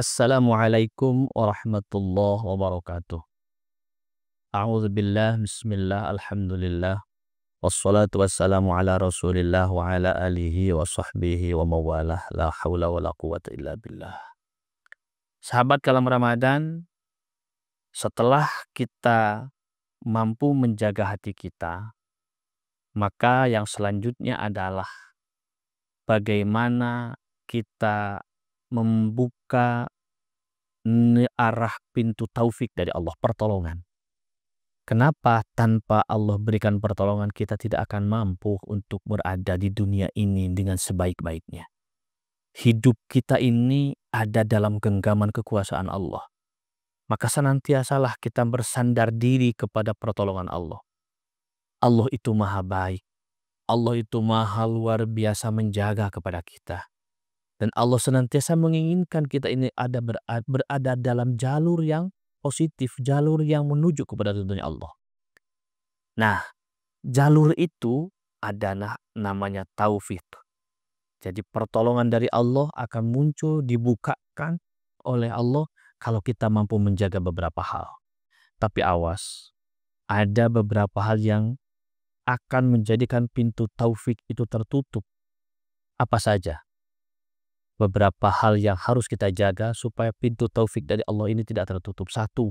Assalamualaikum warahmatullahi wabarakatuh. A'udzubillah, bismillah, alhamdulillah. Wassalatu wassalamu ala rasulillah wa ala alihi wa sahbihi wa mawalah. La hawla wa la quwata illa billah. Sahabat kalam Ramadan, setelah kita mampu menjaga hati kita, maka yang selanjutnya adalah bagaimana kita membuka arah pintu taufik dari Allah, pertolongan. Kenapa tanpa Allah berikan pertolongan kita tidak akan mampu untuk berada di dunia ini dengan sebaik-baiknya. Hidup kita ini ada dalam genggaman kekuasaan Allah. Maka senantiasalah kita bersandar diri kepada pertolongan Allah. Allah itu maha baik. Allah itu maha luar biasa menjaga kepada kita. Dan Allah senantiasa menginginkan kita ini berada dalam jalur yang positif, jalur yang menuju kepada ridhonya Allah. Nah, jalur itu adalah namanya taufik. Jadi pertolongan dari Allah akan muncul, dibukakan oleh Allah kalau kita mampu menjaga beberapa hal. Tapi awas, ada beberapa hal yang akan menjadikan pintu taufik itu tertutup. Apa saja? Beberapa hal yang harus kita jaga supaya pintu taufik dari Allah ini tidak tertutup. Satu,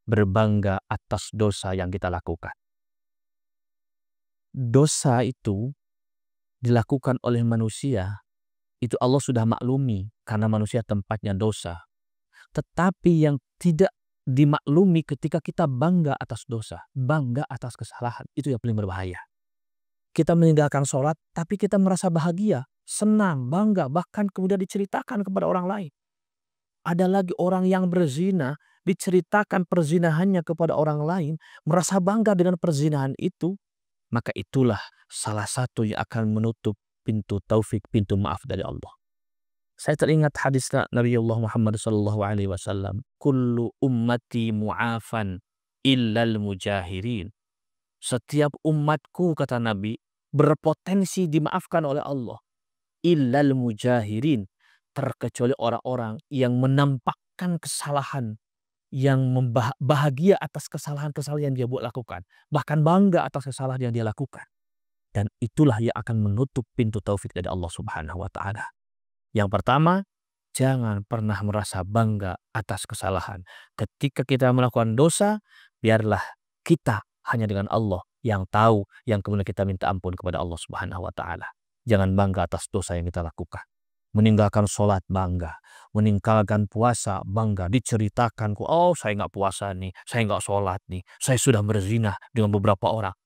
berbangga atas dosa yang kita lakukan. Dosa itu dilakukan oleh manusia, itu Allah sudah maklumi karena manusia tempatnya dosa. Tetapi yang tidak dimaklumi ketika kita bangga atas dosa, bangga atas kesalahan, itu yang paling berbahaya. Kita meninggalkan sholat, tapi kita merasa bahagia, senang, bangga, bahkan kemudian diceritakan kepada orang lain. Ada lagi orang yang berzina, diceritakan perzinahannya kepada orang lain, merasa bangga dengan perzinahan itu, maka itulah salah satu yang akan menutup pintu taufik, pintu maaf dari Allah. Saya teringat hadis Nabi Allah Muhammad SAW, kullu ummati mu'afan illal mujahirin. Setiap umatku, kata Nabi, berpotensi dimaafkan oleh Allah. Illal mujahirin, terkecuali orang-orang yang menampakkan kesalahan, yang bahagia atas kesalahan-kesalahan yang dia buat lakukan, bahkan bangga atas kesalahan yang dia lakukan. Dan itulah yang akan menutup pintu taufik dari Allah Subhanahu wa Ta'ala. Yang pertama, jangan pernah merasa bangga atas kesalahan. Ketika kita melakukan dosa, biarlah kita hanya dengan Allah yang tahu, yang kemudian kita minta ampun kepada Allah Subhanahu wa Ta'ala. Jangan bangga atas dosa yang kita lakukan. Meninggalkan sholat bangga, meninggalkan puasa bangga, diceritakan, oh saya nggak puasa nih, saya nggak sholat nih, saya sudah berzina dengan beberapa orang.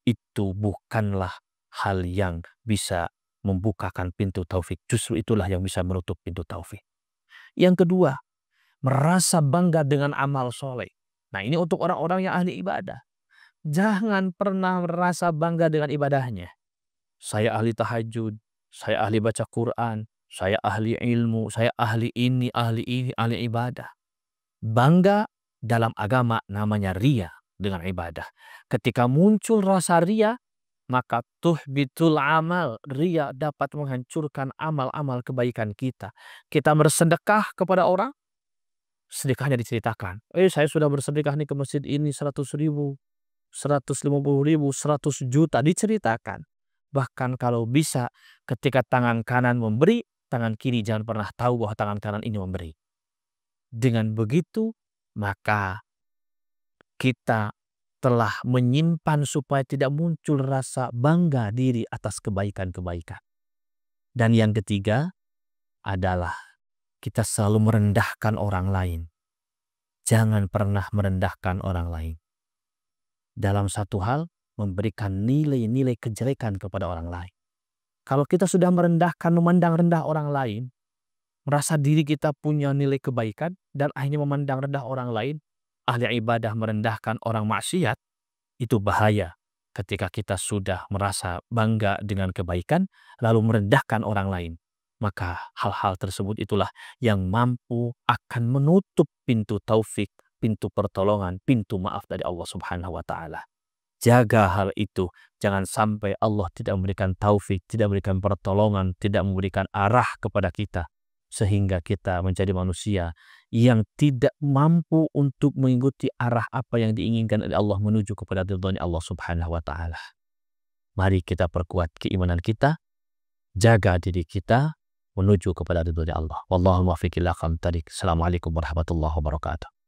Itu bukanlah hal yang bisa membukakan pintu taufik. Justru itulah yang bisa menutup pintu taufik. Yang kedua, merasa bangga dengan amal soleh. Nah, ini untuk orang-orang yang ahli ibadah. Jangan pernah merasa bangga dengan ibadahnya. Saya ahli tahajud, saya ahli baca Quran, saya ahli ilmu, saya ahli ini, ahli ibadah. Bangga dalam agama namanya riya dengan ibadah. Ketika muncul rasa riya, maka tuhbitul amal. Riya dapat menghancurkan amal-amal kebaikan kita. Kita bersedekah kepada orang, sedekahnya diceritakan. Saya sudah bersedekah nih ke masjid ini 100.000, 150.000, 100 juta, diceritakan. Bahkan kalau bisa, ketika tangan kanan memberi, tangan kiri jangan pernah tahu bahwa tangan kanan ini memberi. Dengan begitu, maka kita telah menyimpan supaya tidak muncul rasa bangga diri atas kebaikan-kebaikan. Dan yang ketiga adalah kita selalu merendahkan orang lain. Jangan pernah merendahkan orang lain. Dalam satu hal, memberikan nilai-nilai kejelekan kepada orang lain. Kalau kita sudah merendahkan, memandang rendah orang lain, merasa diri kita punya nilai kebaikan, dan akhirnya memandang rendah orang lain, ahli ibadah merendahkan orang maksiat, itu bahaya. Ketika kita sudah merasa bangga dengan kebaikan, lalu merendahkan orang lain, maka hal-hal tersebut itulah yang mampu akan menutup pintu taufik, pintu pertolongan, pintu maaf dari Allah Subhanahu wa Ta'ala. Jaga hal itu. Jangan sampai Allah tidak memberikan taufik, tidak memberikan pertolongan, tidak memberikan arah kepada kita. sehingga kita menjadi manusia yang tidak mampu untuk mengikuti arah apa yang diinginkan oleh Allah menuju kepada ridhonya Allah Subhanahu wa taala. Mari kita perkuat keimanan kita, jaga diri kita menuju kepada ridhonya Allah. Wallahu muwaffiq ila aqwamit thoriq. Assalamualaikum warahmatullahi wabarakatuh.